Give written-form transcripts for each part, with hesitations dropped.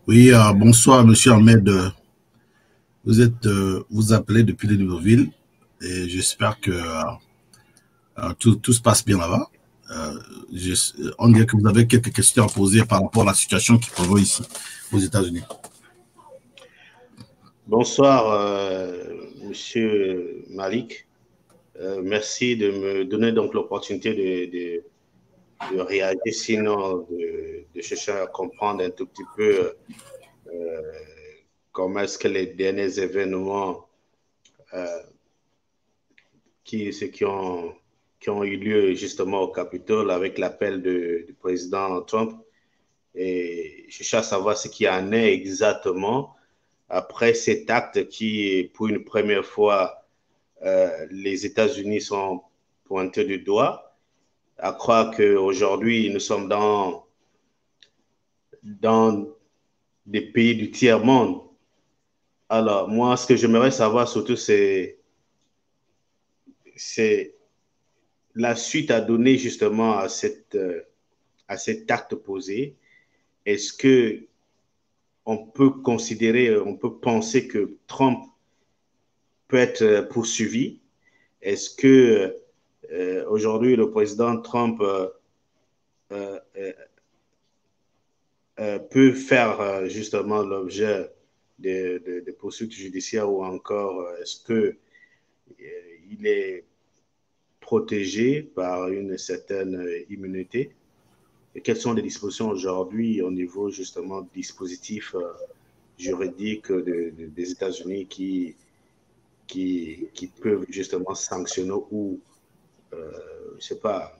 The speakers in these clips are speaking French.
Oui, bonsoir, monsieur Ahmed. Vous appelez depuis les Libreville et j'espère que tout se passe bien là-bas. Euh, on dirait que vous avez quelques questions à poser par rapport à la situation qui prévaut ici, aux États-Unis. Bonsoir, Monsieur Malik. Merci de me donner donc l'opportunité de réagir, sinon de chercher à comprendre un tout petit peu comment est-ce que les derniers événements euh, qui ont eu lieu justement au Capitole avec l'appel du président Trump. Et je cherche à savoir ce qu'il y en est exactement après cet acte qui, pour une première fois, les États-Unis sont pointés du doigt, à croire qu'aujourd'hui, nous sommes dans des pays du tiers-monde. Alors, moi, ce que j'aimerais savoir surtout, c'est la suite à donner justement à cet acte posé. Est-ce que on peut considérer, on peut penser que Trump peut être poursuivi? Est-ce que aujourd'hui le président Trump euh, peut faire justement l'objet de poursuites judiciaires ou encore est-ce que il est protégé par une certaine immunité? Et quelles sont les dispositions aujourd'hui au niveau justement dispositif juridique des États-Unis qui peuvent justement sanctionner ou, je ne sais pas,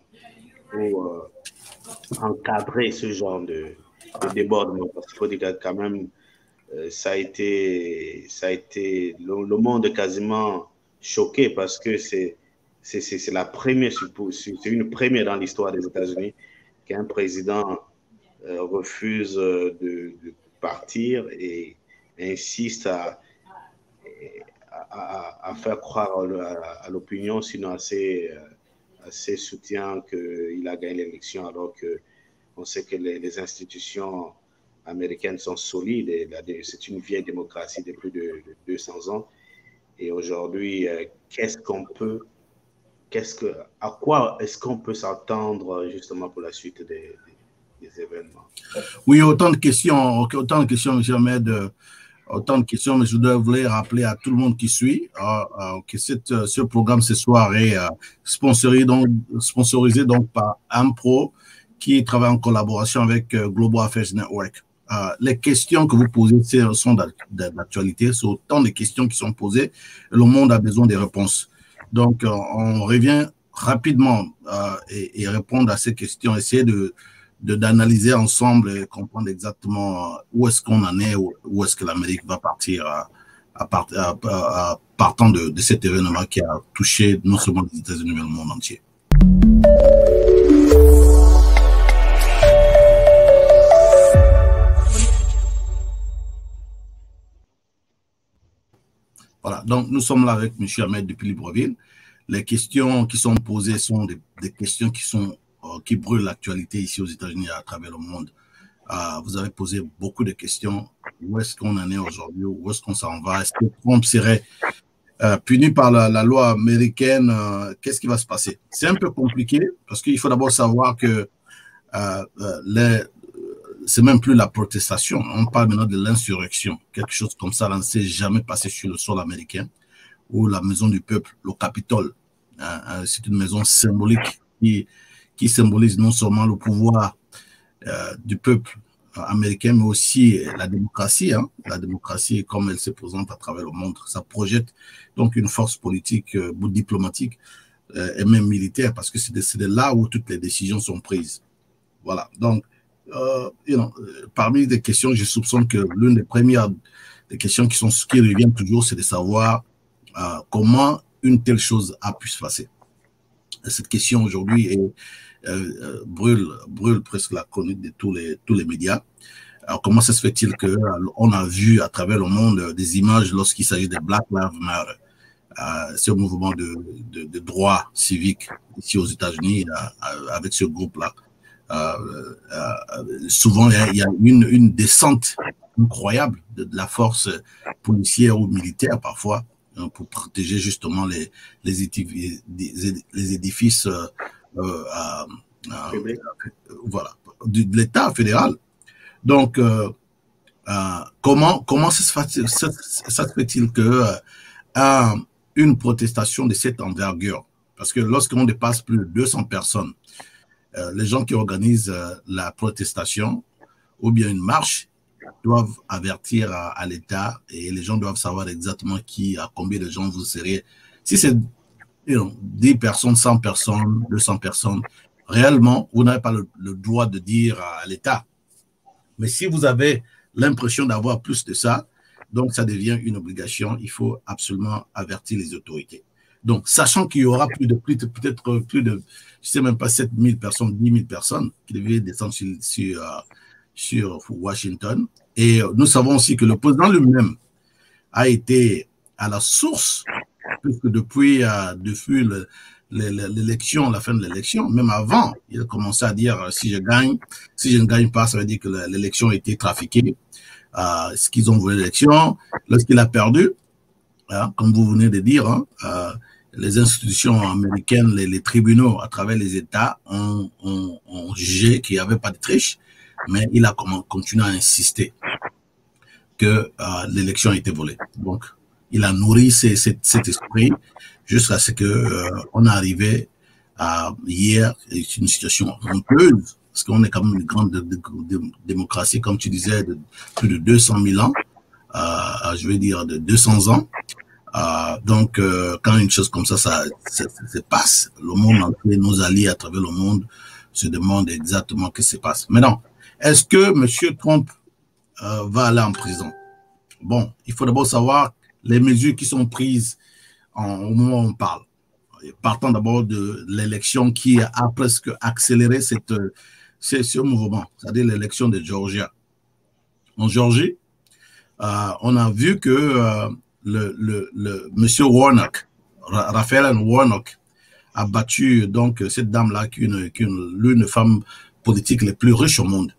ou encadrer ce genre de débordement. Parce qu'il faut dire que quand même, ça a été le monde est quasiment choqué parce que c'est la première, c'est une première dans l'histoire des États-Unis qu'un président refuse de partir et insiste à faire croire à l'opinion, sinon à ses soutiens qu'il a gagné l'élection, alors que on sait que les institutions américaines sont solides. C'est une vieille démocratie de plus de 200 ans. Et aujourd'hui, à quoi est-ce qu'on peut s'attendre justement pour la suite des événements? Oui, autant de questions, monsieur Ahmed. Autant de questions, mais je voulais rappeler à tout le monde qui suit que ce programme ce soir est sponsorisé donc par Ampro, qui travaille en collaboration avec Global Affairs Network. Les questions que vous posez sont d'actualité, c'est autant de questions qui sont posées, et le monde a besoin des réponses. Donc, on revient rapidement et répondre à ces questions, essayer d'analyser ensemble et comprendre exactement où est-ce qu'on en est, où est-ce que l'Amérique va partir partant de cet événement qui a touché non seulement les États-Unis, mais le monde entier. Voilà, donc nous sommes là avec M. Ahmed depuis Libreville. Les questions qui sont posées sont des questions qui brûlent l'actualité ici aux États-Unis et à travers le monde. Vous avez posé beaucoup de questions. Où est-ce qu'on en est aujourd'hui? Où est-ce qu'on s'en va? Est-ce que Trump serait puni par la loi américaine? Qu'est-ce qui va se passer? C'est un peu compliqué parce qu'il faut d'abord savoir que c'est même plus la protestation. On parle maintenant de l'insurrection. Quelque chose comme ça, ne s'est jamais passé sur le sol américain, ou la maison du peuple, le Capitole. C'est une maison symbolique qui symbolise non seulement le pouvoir du peuple américain, mais aussi la démocratie. La démocratie, comme elle se présente à travers le monde, ça projette donc une force politique, diplomatique et même militaire, parce que c'est de là où toutes les décisions sont prises. Voilà. Donc, parmi les questions, je soupçonne que l'une des premières des questions qui reviennent toujours, c'est de savoir comment une telle chose a pu se passer. Cette question aujourd'hui brûle presque la chronique de tous les médias. Alors, comment ça se fait-il qu'on a vu à travers le monde des images lorsqu'il s'agit de Black Lives Matter, ce mouvement de droit civique ici aux États-Unis, avec ce groupe-là. Souvent, il y a une descente incroyable de la force policière ou militaire parfois pour protéger justement les édifices voilà, de l'État fédéral. Donc, comment ça se fait-il que une protestation de cette envergure, parce que lorsqu'on dépasse plus de 200 personnes, les gens qui organisent la protestation ou bien une marche doivent avertir à l'État et les gens doivent savoir exactement à combien de gens vous serez. Si c'est 10 personnes, 100 personnes, 200 personnes, réellement, vous n'avez pas le droit de dire à l'État. Mais si vous avez l'impression d'avoir plus de ça, donc ça devient une obligation. Il faut absolument avertir les autorités. Donc, sachant qu'il y aura peut-être plus de, je ne sais même pas, 7 000 personnes, 10 000 personnes qui devaient descendre sur Washington. Et nous savons aussi que le président lui-même a été à la source, puisque depuis l'élection, la fin de l'élection, même avant, il a commencé à dire si je ne gagne pas, ça veut dire que l'élection a été trafiquée. Ce qu'ils ont voulu l'élection, lorsqu'il a perdu, comme vous venez de dire, les institutions américaines, les tribunaux à travers les États ont jugé qu'il n'y avait pas de triche, mais il a continué à insister que l'élection a été volée. Donc, il a nourri cet esprit jusqu'à ce que on est arrivé à hier, c'est une situation honteuse, parce qu'on est quand même une grande démocratie, comme tu disais, de plus de 200 000 ans, je veux dire de 200 ans. Donc, quand une chose comme ça se passe, le monde entier, nos alliés à travers le monde se demandent exactement ce qui se passe. Maintenant, est-ce que M. Trump va aller en prison? Bon, il faut d'abord savoir les mesures qui sont prises au moment où on parle. Partant d'abord de l'élection qui a presque accéléré ce mouvement, c'est-à-dire l'élection de Georgia. En Géorgie, on a vu que monsieur Warnock, Raphael Warnock, a battu donc cette dame-là qui est l'une des femmes politiques les plus riches au monde.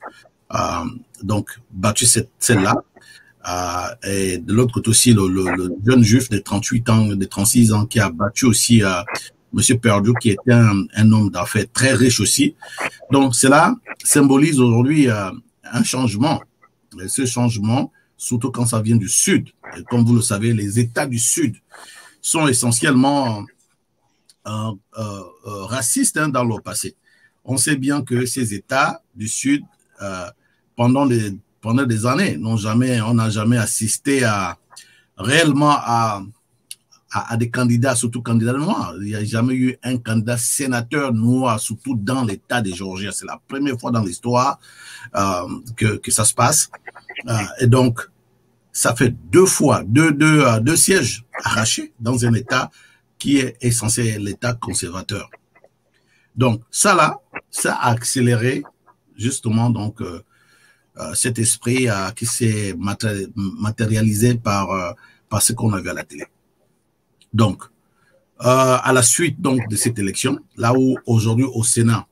Donc, battu celle-là. Et de l'autre côté aussi, le jeune juif de 38 ans, de 36 ans, qui a battu aussi monsieur Perdue, qui était un homme d'affaires très riche aussi. Donc, cela symbolise aujourd'hui un changement. Et ce changement, surtout quand ça vient du Sud. Et comme vous le savez, les États du Sud sont essentiellement racistes dans leur passé. On sait bien que ces États du Sud, pendant des années, on n'a jamais assisté réellement à des candidats, surtout candidats noirs. Il n'y a jamais eu un candidat sénateur noir, surtout dans l'État de Georgie. C'est la première fois dans l'histoire que ça se passe. Et donc, ça fait deux sièges arrachés dans un État qui est censé être l'État conservateur. Donc, ça a accéléré justement donc cet esprit qui s'est matérialisé par ce qu'on a vu à la télé. Donc, à la suite donc de cette élection, là où aujourd'hui au Sénat,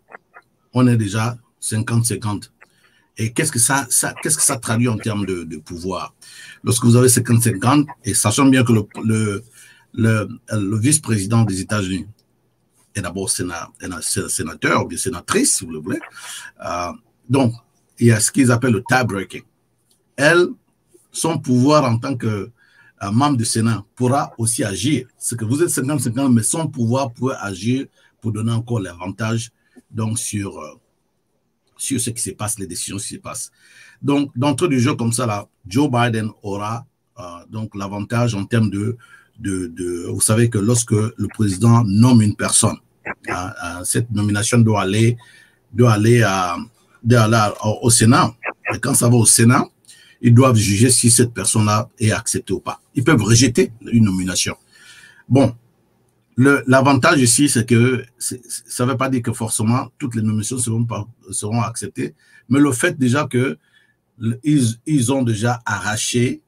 on est déjà 50-50. Et qu'est-ce que ça traduit en termes de pouvoir? Lorsque vous avez 50-50, et sachant bien que le vice-président des États-Unis est d'abord sénateur ou bien sénatrice, si vous le voulez. Donc, il y a ce qu'ils appellent le tie-breaking. Elle, son pouvoir en tant que membre du Sénat pourra aussi agir. C'est que vous êtes 50-50, mais son pouvoir pourrait agir pour donner encore l'avantage donc sur ce qui se passe, les décisions qui se passent. Donc, d'entrée du jeu comme ça, là, Joe Biden aura donc l'avantage en termes de vous savez que lorsque le président nomme une personne, cette nomination doit aller au Sénat. Et quand ça va au Sénat, ils doivent juger si cette personne-là est acceptée ou pas. Ils peuvent rejeter une nomination. Bon, l'avantage ici, c'est que ça ne veut pas dire que forcément toutes les nominations seront acceptées, mais le fait déjà que ils ont déjà arraché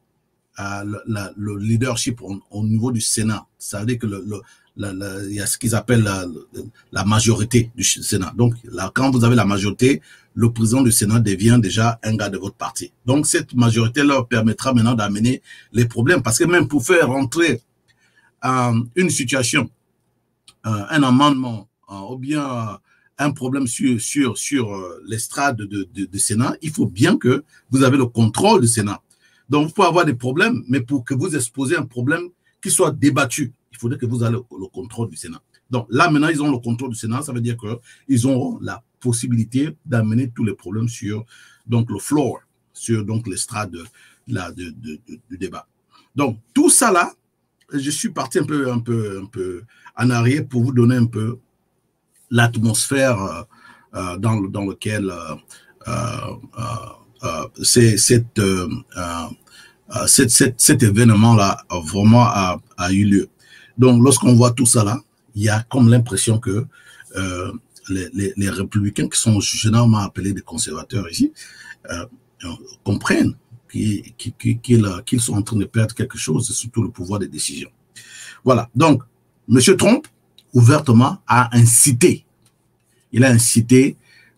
le leadership au niveau du Sénat. Ça veut dire que il y a ce qu'ils appellent la majorité du Sénat. Donc, là, quand vous avez la majorité, le président du Sénat devient déjà un gars de votre parti. Donc, cette majorité leur permettra maintenant d'amener les problèmes. Parce que même pour faire rentrer une situation, un amendement, ou bien un problème sur l'estrade de Sénat, il faut bien que vous avez le contrôle du Sénat. Donc, vous pouvez avoir des problèmes, mais pour que vous exposez un problème qui soit débattu, il faudrait que vous ayez le contrôle du Sénat. Donc là, maintenant, ils ont le contrôle du Sénat. Ça veut dire qu'ils auront la possibilité d'amener tous les problèmes sur donc, le floor, sur donc, l'estrade du débat. Donc, tout ça là, je suis parti un peu en arrière pour vous donner un peu l'atmosphère dans laquelle cet événement-là vraiment a eu lieu. Donc, lorsqu'on voit tout ça là, il y a comme l'impression que les républicains, qui sont généralement appelés des conservateurs ici, comprennent qu'ils sont en train de perdre quelque chose, surtout le pouvoir de décision. Voilà. Donc, M. Trump, ouvertement, a incité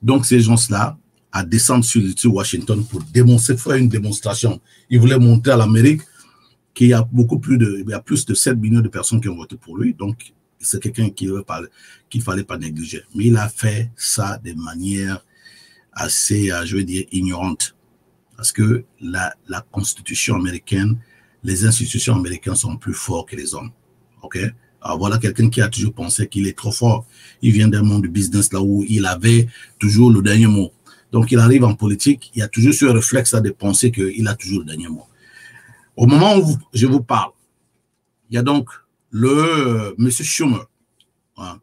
donc ces gens-là à descendre sur Washington pour faire une démonstration. Il voulait montrer à l'Amérique qu'il y a plus de 7 millions de personnes qui ont voté pour lui. Donc, c'est quelqu'un qu'il ne fallait pas négliger. Mais il a fait ça de manière assez, je veux dire, ignorante. Parce que la Constitution américaine, les institutions américaines sont plus forts que les hommes. OK? Alors voilà quelqu'un qui a toujours pensé qu'il est trop fort. Il vient d'un monde du business là où il avait toujours le dernier mot. Donc, il arrive en politique, il a toujours ce réflexe de penser qu'il a toujours le dernier mot. Au moment où je vous parle, il y a donc M. Schumer,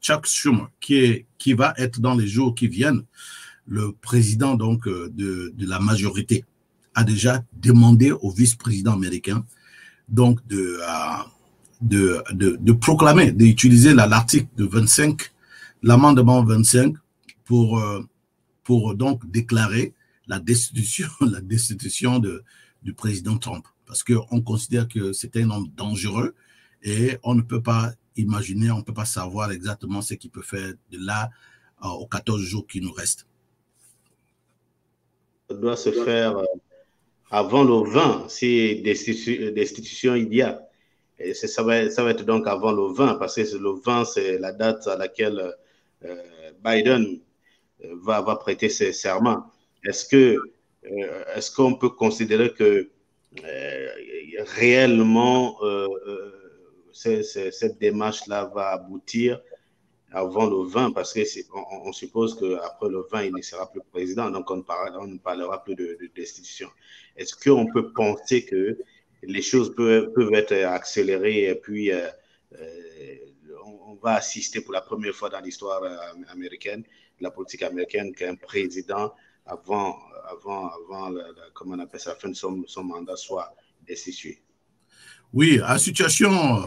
Chuck Schumer, qui va être dans les jours qui viennent, le président donc de la majorité, a déjà demandé au vice-président américain donc de proclamer, d'utiliser l'article de 25, l'amendement 25 pour donc déclarer la destitution du président Trump. Parce qu'on considère que c'est un homme dangereux et on ne peut pas imaginer, on ne peut pas savoir exactement ce qu'il peut faire de là aux 14 jours qui nous restent. Ça doit se faire avant le 20, si destitution il y a. Et ça va être donc avant le 20, parce que le 20, c'est la date à laquelle Biden va prêter ses serments. Est-ce qu'on peut considérer que réellement cette démarche-là va aboutir avant le 20, parce qu'on suppose qu'après le 20, il ne sera plus président, donc on ne parlera plus de destitution. Est-ce qu'on peut penser que les choses peuvent être accélérées et puis on va assister pour la première fois dans l'histoire américaine, de la politique américaine, qu'un président, avant comment on appelle ça, la fin de son mandat, soit destitué? Oui, à situation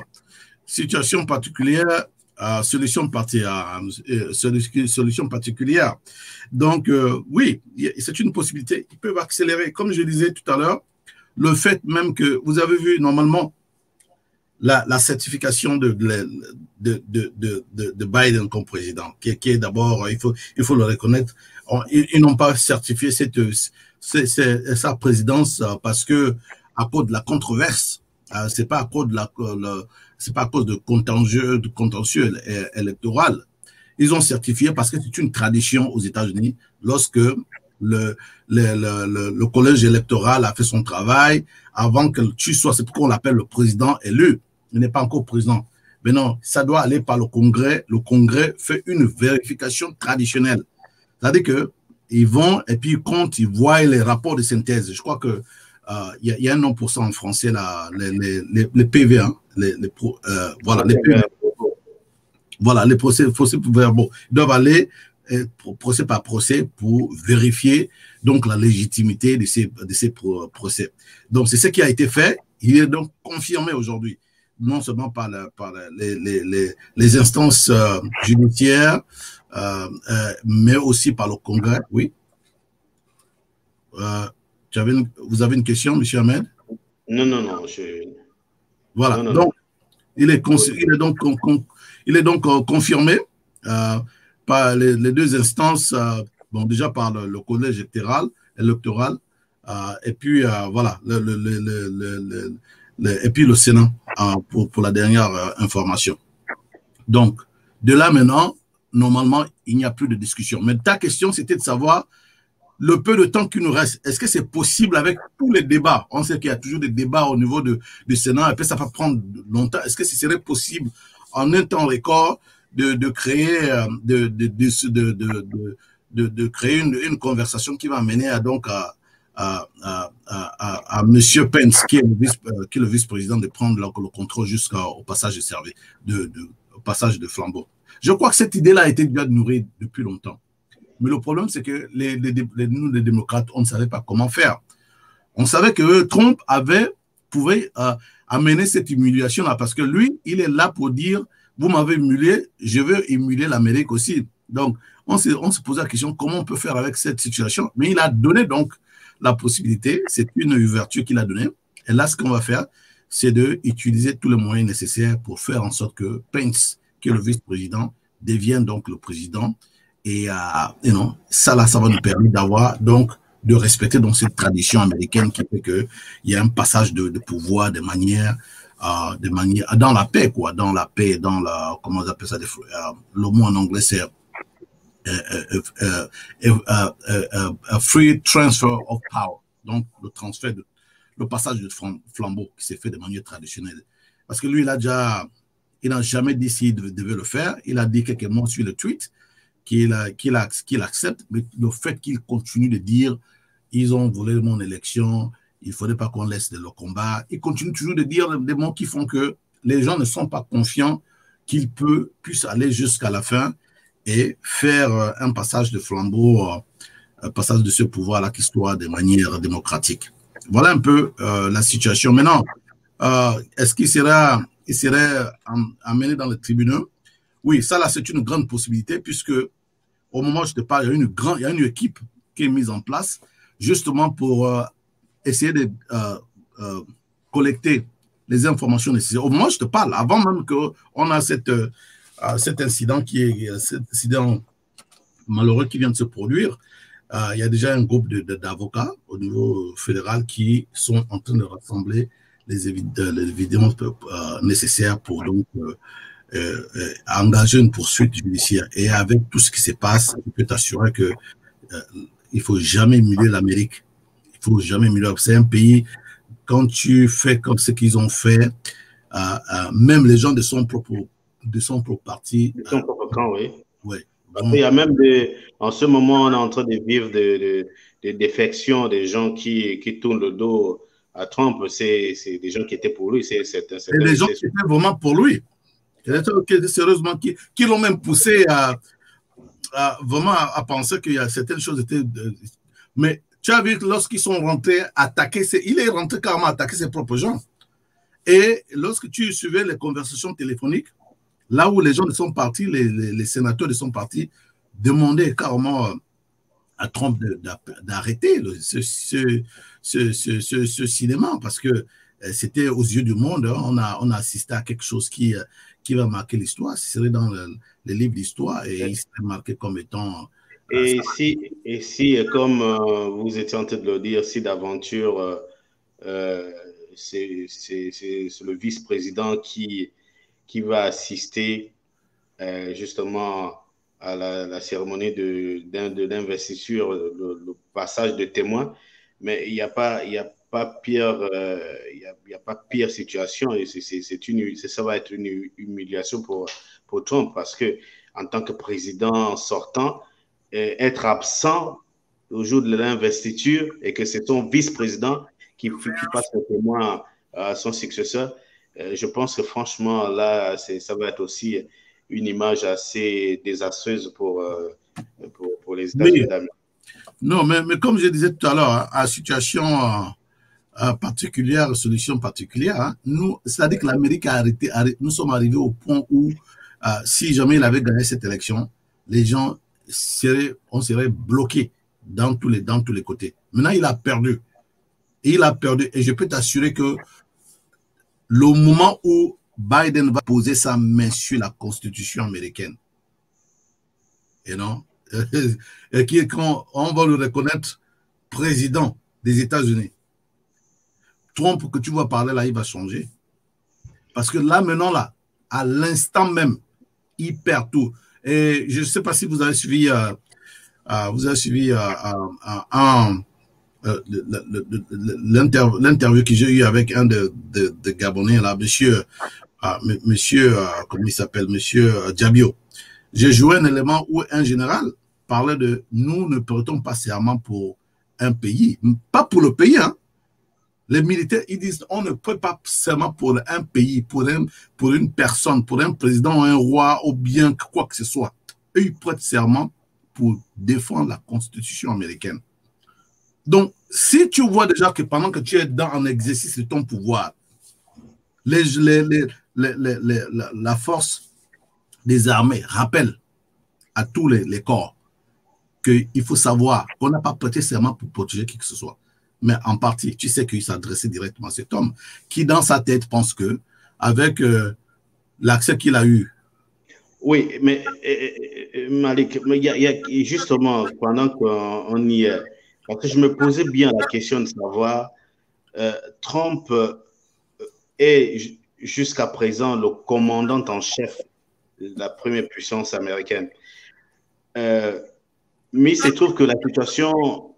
particulière, solution particulière. Donc, oui, c'est une possibilité. Ils peuvent accélérer. Comme je disais tout à l'heure, le fait même que vous avez vu normalement la certification de Biden comme président, qui est d'abord, il faut le reconnaître, ils n'ont pas certifié sa présidence parce que à cause de la controverse, c'est pas à cause de contentieux électoral. Ils ont certifié parce que c'est une tradition aux États-Unis lorsque le collège électoral a fait son travail avant que tu sois, c'est pourquoi on l'appelle le président élu. Il n'est pas encore président. Mais non, ça doit aller par le Congrès. Le Congrès fait une vérification traditionnelle. C'est-à-dire qu'ils vont et puis ils voient les rapports de synthèse. Je crois que y a un nom pour ça en français, là, les PV, hein, voilà, les PV. Voilà, les procès-verbaux doivent aller procès par procès pour vérifier donc la légitimité de ces procès. Donc, c'est ce qui a été fait. Il est donc confirmé aujourd'hui, non seulement par les instances judiciaires, mais aussi par le Congrès. Oui. Vous avez une question, M. Ahmed? Non. Voilà. Donc, il est il est donc confirmé par les deux instances, bon, déjà par le collège électoral et puis voilà, et puis le Sénat pour la dernière information. Donc, de là maintenant, normalement, il n'y a plus de discussion. Mais ta question, c'était de savoir le peu de temps qui nous reste. Est-ce que c'est possible avec tous les débats? On sait qu'il y a toujours des débats au niveau du Sénat, et puis ça va prendre longtemps. Est-ce que ce serait possible en un temps record de créer, créer une conversation qui va mener à M. Pence, qui est le vice-président, de prendre le contrôle jusqu'au passage de service, au passage de flambeau? Je crois que cette idée-là a été déjà nourrie depuis longtemps. Mais le problème, c'est que nous, les démocrates, on ne savait pas comment faire. On savait que Trump pouvait amener cette humiliation-là, parce que lui, il est là pour dire, vous m'avez humilié, je veux humilier l'Amérique aussi. Donc, on se posait la question, comment on peut faire avec cette situation? Mais il a donné donc la possibilité, c'est une ouverture qu'il a donnée. Et là, ce qu'on va faire, c'est d'utiliser tous les moyens nécessaires pour faire en sorte que Pence, qui est le vice-président, devienne donc le président. Et non, ça là, ça va nous permettre de respecter donc cette tradition américaine qui fait qu'il y a un passage de pouvoir de manière dans la paix, quoi, dans la paix, comment on appelle ça, le mot en anglais c'est a free transfer of power, donc le passage de flambeau qui s'est fait de manière traditionnelle. Parce que lui, il n'a jamais dit s'il devait le faire. Il a dit quelques mots sur le tweet qu'il accepte, mais le fait qu'il continue de dire ils ont volé mon élection, il ne faudrait pas qu'on laisse le combat, il continue toujours de dire des mots qui font que les gens ne sont pas confiants qu'il puisse aller jusqu'à la fin et faire un passage de flambeau, un passage de ce pouvoir-là qui soit de manière démocratique. Voilà un peu la situation. Maintenant, est-ce qu'il serait amené dans le tribunal? Oui, ça là, c'est une grande possibilité, puisque au moment où je te parle, il y a une équipe qui est mise en place justement pour essayer de collecter les informations nécessaires. Au moment où je te parle, avant même qu'on a cet incident cet incident malheureux qui vient de se produire, il y a déjà un groupe d'avocats au niveau fédéral qui sont en train de rassembler les évidences nécessaires pour donc engager une poursuite judiciaire. Et avec tout ce qui se passe, je peux t'assurer que il faut jamais humilier l'Amérique. Il faut jamais humilier. C'est un pays, quand tu fais comme ce qu'ils ont fait, même les gens de son propre parti. De son propre camp, oui. Oui. Bon. Il y a même en ce moment, on est en train de vivre des défections, des gens qui tournent le dos à Trump. C'est des gens qui étaient pour lui. C'est des gens qui étaient vraiment pour lui. Sérieusement, qui l'ont même poussé vraiment à penser qu'il y a certaines choses étaient. Mais tu as vu que lorsqu'ils sont rentrés attaquer, il est rentré carrément attaquer ses propres gens. Et lorsque tu suivais les conversations téléphoniques, là où les gens sont partis, les sénateurs sont partis, demandaient carrément à Trump d'arrêter ce cinéma, parce que c'était aux yeux du monde. On a assisté à quelque chose qui va marquer l'histoire. Ce serait dans les livres d'histoire et il serait marqué comme étant... Et si comme vous étiez en train de le dire, si d'aventure c'est le vice-président qui va assister justement à la cérémonie d'investiture, le passage de témoins, mais il n'y a pas pire, il y a pas pire situation, et ça va être une humiliation pour Trump, parce que en tant que président sortant, être absent au jour de l'investiture et que c'est son vice-président qui passe le témoin à son successeur, je pense que franchement là, ça va être aussi une image assez désastreuse pour les États-Unis d'Amérique. Non, mais comme je disais tout à l'heure, à situation particulière, solution particulière, c'est-à-dire que l'Amérique nous sommes arrivés au point où si jamais il avait gagné cette élection, les gens on serait bloqués dans tous les côtés. Maintenant, il a perdu. Et je peux t'assurer que le moment où Biden va poser sa main sur la Constitution américaine. Et non, et quand on va le reconnaître président des États-Unis. Trump, que tu vas parler là, il va changer. Parce que là, maintenant, là, à l'instant même, il perd tout. Et je ne sais pas si vous avez suivi, l'interview que j'ai eue avec un de Gabonais, là, monsieur, comment il s'appelle, monsieur Diabio. J'ai joué un élément où un général parlait de nous ne prêtons pas serment pour un pays, pas pour le pays, hein. Les militaires, ils disent on ne prête pas serment pour un pays, pour une personne, pour un président, un roi, ou bien quoi que ce soit. Eux, ils prêtent serment pour défendre la Constitution américaine. Donc, si tu vois déjà que pendant que tu es en exercice de ton pouvoir, la force des armées rappelle à tous les corps qu'il faut savoir qu'on n'a pas prêté serment pour protéger qui que ce soit. Mais en partie, tu sais qu'il s'adressait directement à cet homme qui, dans sa tête, pense que avec l'accès qu'il a eu. Oui, mais Malik, il y a justement, pendant qu'on y est, parce que je me posais bien la question de savoir, Trump est jusqu'à présent le commandant en chef de la première puissance américaine. Mais il se trouve que la situation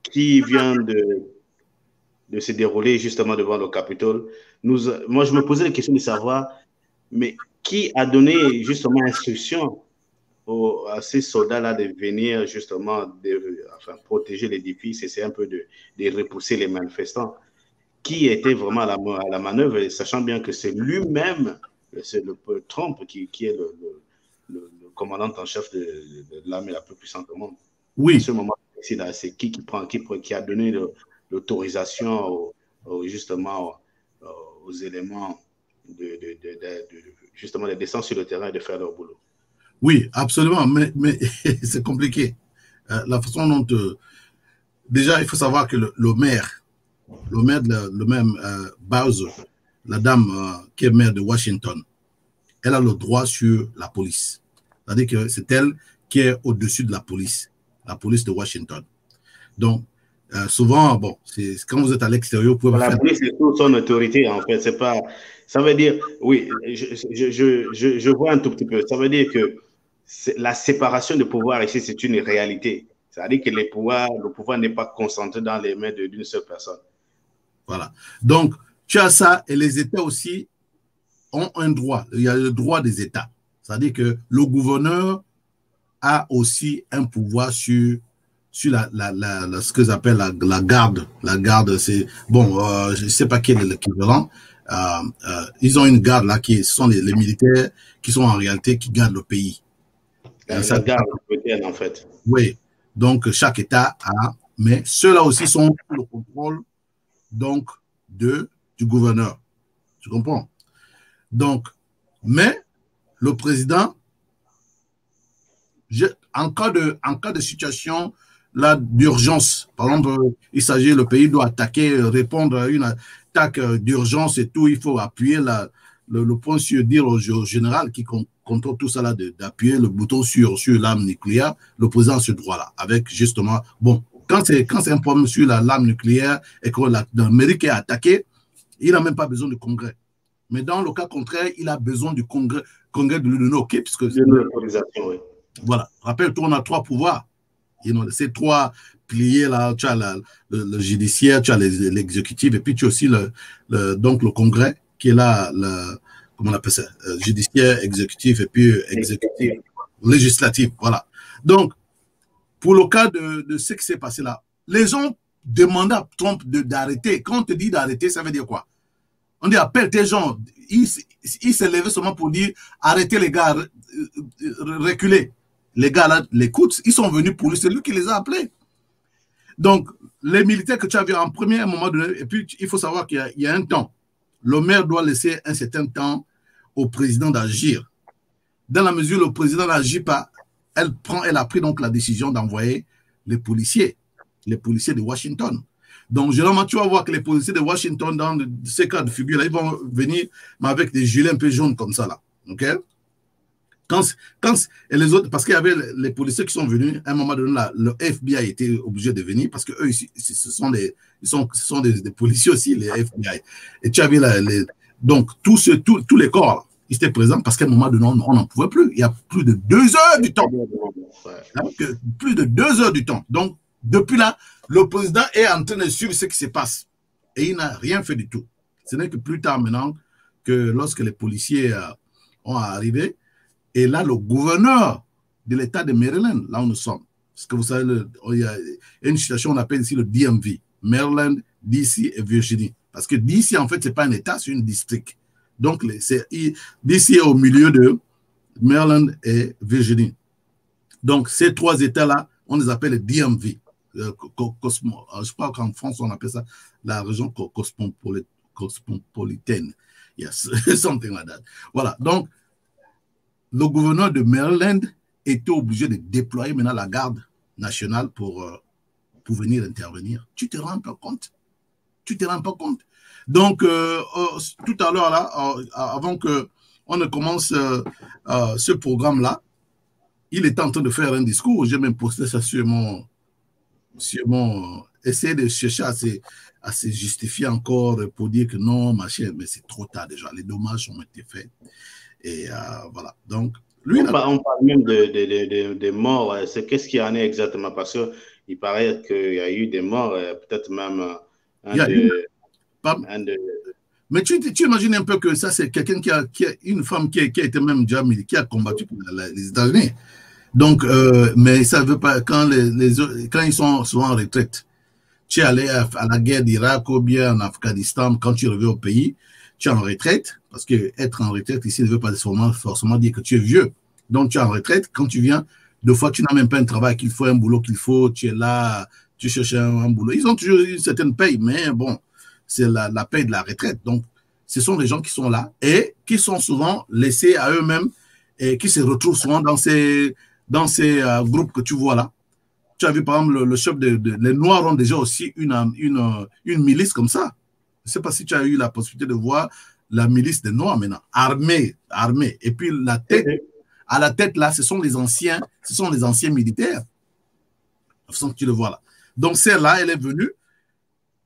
qui vient de se dérouler justement devant le Capitole, moi je me posais la question de savoir, mais qui a donné justement instruction à ces soldats-là de venir justement protéger l'édifice, essayer un peu de repousser les manifestants? Qui était vraiment à la manœuvre, sachant bien que c'est lui-même, c'est le Trump qui est le commandant en chef de l'armée la plus puissante au monde. Oui. À ce moment, c'est qui a donné l'autorisation justement aux éléments justement de descendre sur le terrain et de faire leur boulot. Oui, absolument, mais c'est compliqué. La façon dont... déjà, il faut savoir que le maire, Bowser, la dame qui est maire de Washington, elle a le droit sur la police. C'est-à-dire que c'est elle qui est au-dessus de la police de Washington. Donc, souvent, bon, quand vous êtes à l'extérieur, vous pouvez la police est sous son autorité, en fait. C'est pas... Ça veut dire, oui, je vois un tout petit peu. Ça veut dire que la séparation de pouvoir ici, c'est une réalité. C'est-à-dire que le pouvoir n'est pas concentré dans les mains d'une seule personne. Voilà. Donc, tu as ça, et les États aussi ont un droit. Il y a le droit des États. C'est-à-dire que le gouverneur a aussi un pouvoir sur ce que j'appelle la garde. La garde, c'est... Bon, je ne sais pas quel est l'équivalent. Ils ont une garde là, qui sont les militaires qui sont en réalité qui gardent le pays. La garde européenne, en fait. Oui. Donc, chaque État a... Mais ceux-là aussi sont sous le contrôle donc, du gouverneur. Tu comprends? Donc, mais le président, en cas de situation d'urgence, par exemple, il s'agit, le pays doit attaquer, répondre à une attaque d'urgence et tout, il faut appuyer le point sur dire au général qui contrôle tout ça là, d'appuyer le bouton sur l'arme nucléaire, le président a ce droit-là, avec justement, bon, quand c'est un problème sur l'arme nucléaire et que l'Amérique est attaquée, il n'a même pas besoin du Congrès. Mais dans le cas contraire, il a besoin du Congrès de lui donner OK, puisque... Oui. Voilà. Rappelle-toi, on a 3 pouvoirs. Ces 3 piliers là, tu as le judiciaire, tu as l'exécutif, et puis tu as aussi donc le Congrès, qui est là, comment on appelle ça, judiciaire, exécutif, et puis exécutif, législatif, voilà. Donc, pour le cas de ce qui s'est passé là, les gens demandent à Trump d'arrêter. Quand on te dit d'arrêter, ça veut dire quoi? On dit appelle tes gens. Il s'est levé seulement pour dire arrêtez les gars, reculez. Les gars là l'écoutent, ils sont venus pour lui, c'est lui qui les a appelés. Donc, les militaires que tu as vus en premier moment donné, et puis il faut savoir qu'il y a un temps. Le maire doit laisser un certain temps au président d'agir. Dans la mesure où le président n'agit pas, elle a pris donc la décision d'envoyer les policiers de Washington. Donc, généralement, tu vas voir que les policiers de Washington, dans ces cas de figure, là, ils vont venir mais avec des gilets un peu jaunes comme ça, là. OK? Et les autres, parce qu'il y avait les policiers qui sont venus, à un moment donné, là, le FBI était obligé de venir parce que eux, ce sont des policiers aussi, les FBI. Et tu avais donc, tous les corps, là, ils étaient présents parce qu'à un moment donné, on n'en pouvait plus. Il y a plus de 2 heures du temps. Plus de 2 heures du temps. Donc, depuis là, le président est en train de suivre ce qui se passe. Et il n'a rien fait du tout. Ce n'est que plus tard maintenant que lorsque les policiers ont arrivé, et là, le gouverneur de l'État de Maryland, là où nous sommes, parce que vous savez, il y a une situation qu'on appelle ici le DMV, Maryland, DC et Virginie. Parce que DC, en fait, ce n'est pas un État, c'est un district. Donc, DC est au milieu de Maryland et Virginie. Donc, ces 3 États-là, on les appelle les DMV. Je crois qu'en France, on appelle ça la région cosmopolitaine. Yes, something like that. Voilà. Donc, le gouverneur de Maryland était obligé de déployer maintenant la garde nationale pour venir intervenir. Tu te rends pas compte? Tu te rends pas compte? Donc, tout à l'heure, là, avant qu'on ne commence ce programme-là, il était en train de faire un discours. J'ai même posté ça sur mon essayer de chercher à se justifier encore pour dire que non, machin, mais c'est trop tard déjà. Les dommages ont été faits. Et voilà. Donc, lui, on parle même de morts. Qu'est-ce qu'il y en est exactement? Parce qu'il paraît qu'il y a eu des morts, peut-être même Mais tu imagines un peu que ça, c'est quelqu'un qui a une femme qui a été même déjà qui a combattu pour les États-Unis. Donc, mais ça ne veut pas, quand ils sont souvent en retraite, tu es allé à la guerre d'Irak ou bien en Afghanistan, quand tu reviens au pays, tu es en retraite, parce que être en retraite ici ne veut pas forcément dire que tu es vieux. Donc, tu es en retraite, quand tu viens, 2 fois, tu n'as même pas un travail qu'il faut, un boulot qu'il faut, tu es là, tu cherches un boulot. Ils ont toujours une certaine paye, mais bon, c'est la paye de la retraite. Donc, ce sont des gens qui sont là et qui sont souvent laissés à eux-mêmes et qui se retrouvent souvent dans ces groupes que tu vois là. Tu as vu, par exemple, le chef les Noirs ont déjà aussi une milice comme ça. Je ne sais pas si tu as eu la possibilité de voir la milice des Noirs maintenant, armée. Et puis, à la tête, là, ce sont les anciens militaires. De toute façon, tu le vois là. Donc, celle-là, elle est venue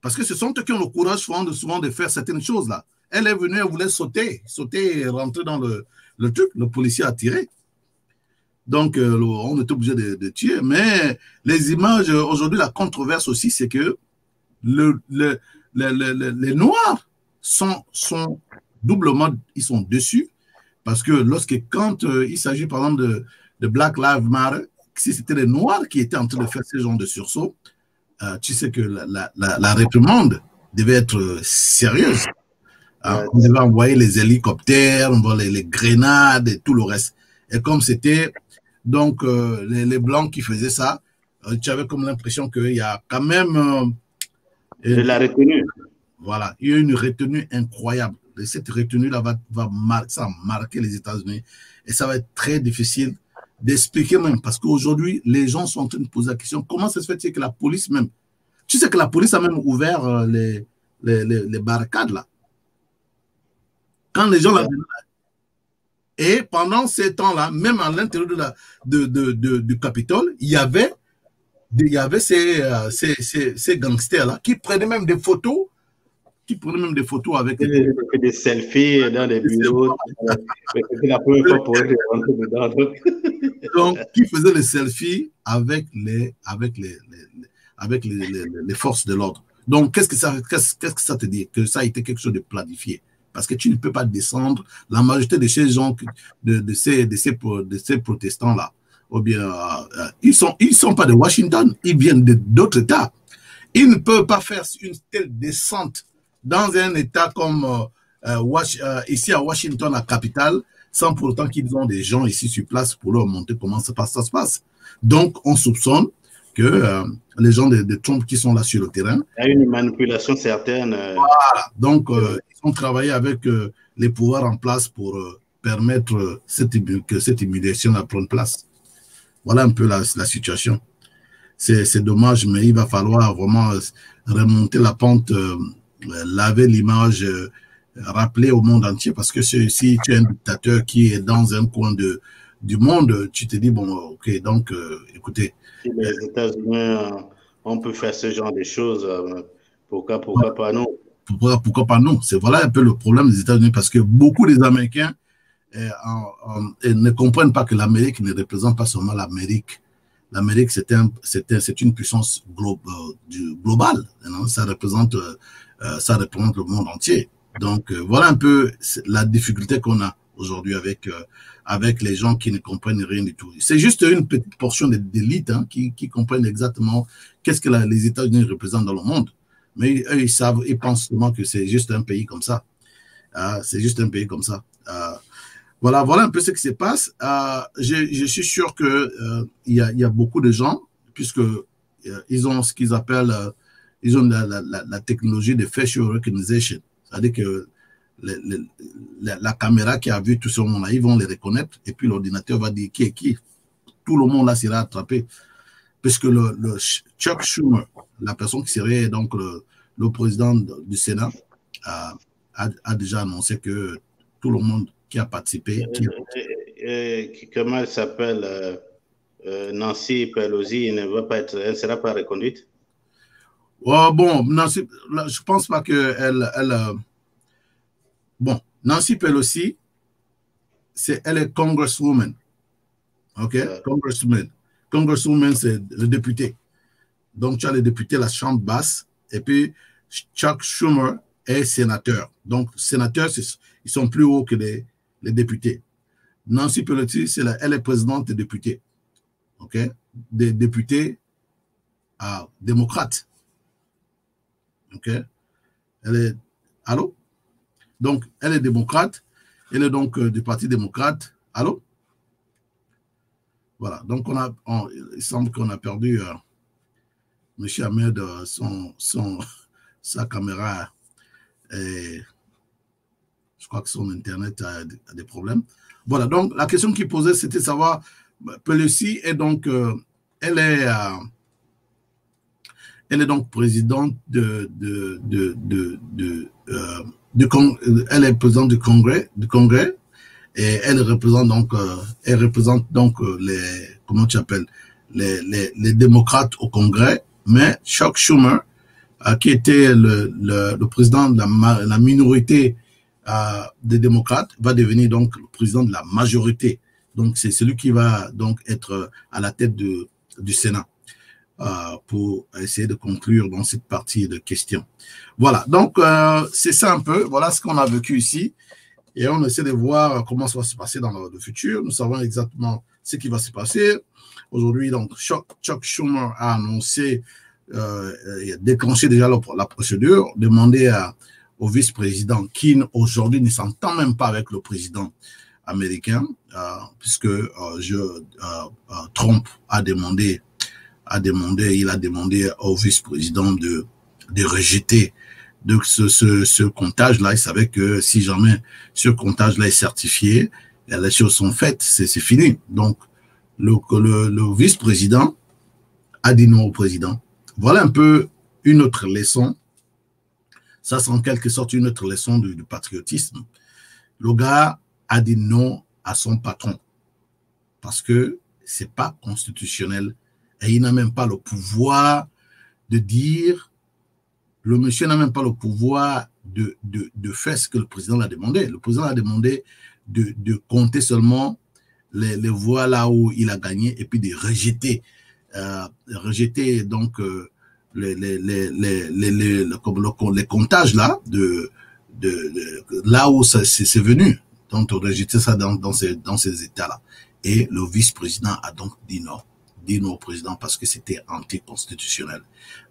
parce que ce sont eux qui ont le courage souvent de faire certaines choses là. Elle est venue, elle voulait sauter et rentrer dans le truc. Le policier a tiré. Donc, on est obligé de tuer. Mais les images, aujourd'hui, la controverse aussi, c'est que les Noirs sont doublement, ils sont dessus. Parce que quand il s'agit, par exemple, de Black Lives Matter, si c'était les Noirs qui étaient en train de faire ce genre de sursaut, tu sais que la réprimande devait être sérieuse. On devait envoyer les hélicoptères, les grenades et tout le reste. Et comme c'était donc les Blancs qui faisaient ça, tu avais comme l'impression qu'il y a quand même de la retenue. Voilà, il y a une retenue incroyable. Et cette retenue-là va marquer les États-Unis. Et ça va être très difficile d'expliquer même, parce qu'aujourd'hui, les gens sont en train de poser la question, comment ça se fait que la police même, tu sais que la police a même ouvert les barricades là. Quand les gens et pendant ces temps-là, même à l'intérieur du Capitole, il y avait ces gangsters-là qui prenaient même des photos, avec des selfies dans des bureaux. C'était la première fois pour eux de rentrer dedans. Donc, qui faisaient les selfies avec les forces de l'ordre. Donc, qu'est-ce que ça te dit? Que ça a été quelque chose de planifié. Parce que tu ne peux pas descendre la majorité de ces gens, de ces protestants-là. Ou bien, ils sont pas de Washington, ils viennent d'autres États. Ils ne peuvent pas faire une telle descente dans un État comme ici à Washington, la capitale, sans pour autant qu'ils ont des gens ici sur place pour leur montrer comment ça se passe. Donc, on soupçonne que les gens de Trump qui sont là sur le terrain. Il y a une manipulation certaine. Voilà. Donc, ils ont travaillé avec les pouvoirs en place pour permettre que cette humiliation prenne place. Voilà un peu la situation. c'est dommage, mais il va falloir vraiment remonter la pente, laver l'image, rappeler au monde entier, parce que si tu es un dictateur qui est dans un coin du monde, tu te dis, bon, ok, donc, écoutez. Si les États-Unis, on peut faire ce genre de choses, pourquoi pas nous? Pourquoi pas nous? C'est voilà un peu le problème des États-Unis, parce que beaucoup des Américains ne comprennent pas que l'Amérique ne représente pas seulement l'Amérique. L'Amérique, c'est une puissance globale. Non? Ça représente le monde entier. Donc, voilà un peu la difficulté qu'on a aujourd'hui avec les gens qui ne comprennent rien du tout. C'est juste une petite portion d'élite qui comprennent exactement qu'est-ce que les États-Unis représentent dans le monde. Mais eux, ils pensent seulement que c'est juste un pays comme ça. C'est juste un pays comme ça. Voilà un peu ce qui se passe. Je suis sûr que il y a beaucoup de gens, puisque ils ont ce qu'ils appellent, ils ont la technologie de facial recognition, c'est-à-dire que la caméra qui a vu tout ce monde-là, ils vont les reconnaître, et puis l'ordinateur va dire qui est qui. Tout le monde là sera attrapé, puisque le Chuck Schumer, la personne qui serait donc le président du Sénat, a déjà annoncé que tout le monde qui a participé. Comment elle s'appelle? Nancy Pelosi, elle ne sera pas reconduite? Oh, bon, Nancy, je pense pas qu'elle. Bon, Nancy Pelosi, elle est congresswoman. OK? Congresswoman, c'est le député. Donc, tu as le député, la chambre basse, et puis Chuck Schumer est sénateur. Donc, sénateurs, ils sont plus hauts que les députés. Nancy Pelosi, elle est présidente des députés. OK? Des députés démocrates. OK? Elle est. Allô? Donc, elle est démocrate. Elle est donc du Parti démocrate. Allô? Voilà. Donc, il semble qu'on a perdu M. Ahmed, sa caméra. Et je crois que son Internet a des problèmes. Voilà. Donc, la question qu'il posait, c'était de savoir, Pelosi est donc, elle est donc présidente elle est présidente du Congrès, et elle représente donc les, comment tu appelles, les démocrates au Congrès, mais Chuck Schumer, qui était le président de la minorité des démocrates, va devenir donc le président de la majorité. Donc, c'est celui qui va donc être à la tête du Sénat pour essayer de conclure dans cette partie de questions. Voilà, donc c'est ça un peu. Voilà ce qu'on a vécu ici. Et on essaie de voir comment ça va se passer dans le futur. Nous savons exactement ce qui va se passer. Aujourd'hui, donc, Chuck Schumer a annoncé, il a déclenché déjà la procédure, demandé au vice-président qui aujourd'hui ne s'entend même pas avec le président américain, puisque Trump a demandé au vice-président de rejeter ce comptage-là. Il savait que si jamais ce comptage-là est certifié, les choses sont faites, c'est fini. Donc, le vice-président a dit non au président. Voilà un peu une autre leçon. Ça, c'est en quelque sorte une autre leçon du patriotisme. Le gars a dit non à son patron parce que c'est pas constitutionnel et il n'a même pas le pouvoir de dire, le monsieur n'a même pas le pouvoir de faire ce que le président l'a demandé. Le président a demandé de compter seulement les voix là où il a gagné et puis de rejeter donc les comptages là là où c'est venu. Donc, rejeter ça dans ces états-là. Et le vice-président a donc dit non au président parce que c'était anticonstitutionnel.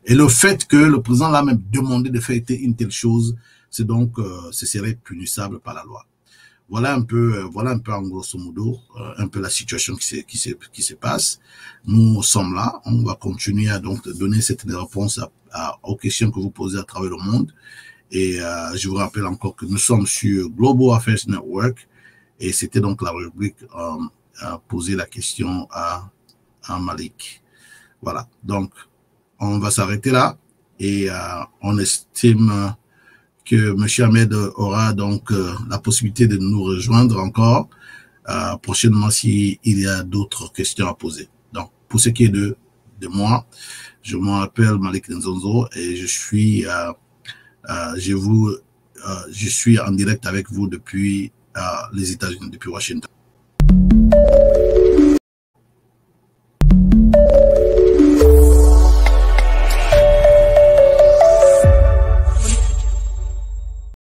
Et le fait que le président l'a même demandé de faire une telle chose, c'est donc, ce serait punissable par la loi. Voilà un peu en grosso modo, un peu la situation qui se passe. Nous sommes là, on va continuer à donc donner cette réponse aux questions que vous posez à travers le monde. Et je vous rappelle encore que nous sommes sur Global Affairs Network et c'était donc la rubrique poser la question à Malik. Voilà, donc on va s'arrêter là et on estime que M. Ahmed aura donc la possibilité de nous rejoindre encore prochainement s'il y a d'autres questions à poser. Donc, pour ce qui est de moi, je m'appelle Malik Nzonzo et je suis en direct avec vous depuis les États-Unis, depuis Washington.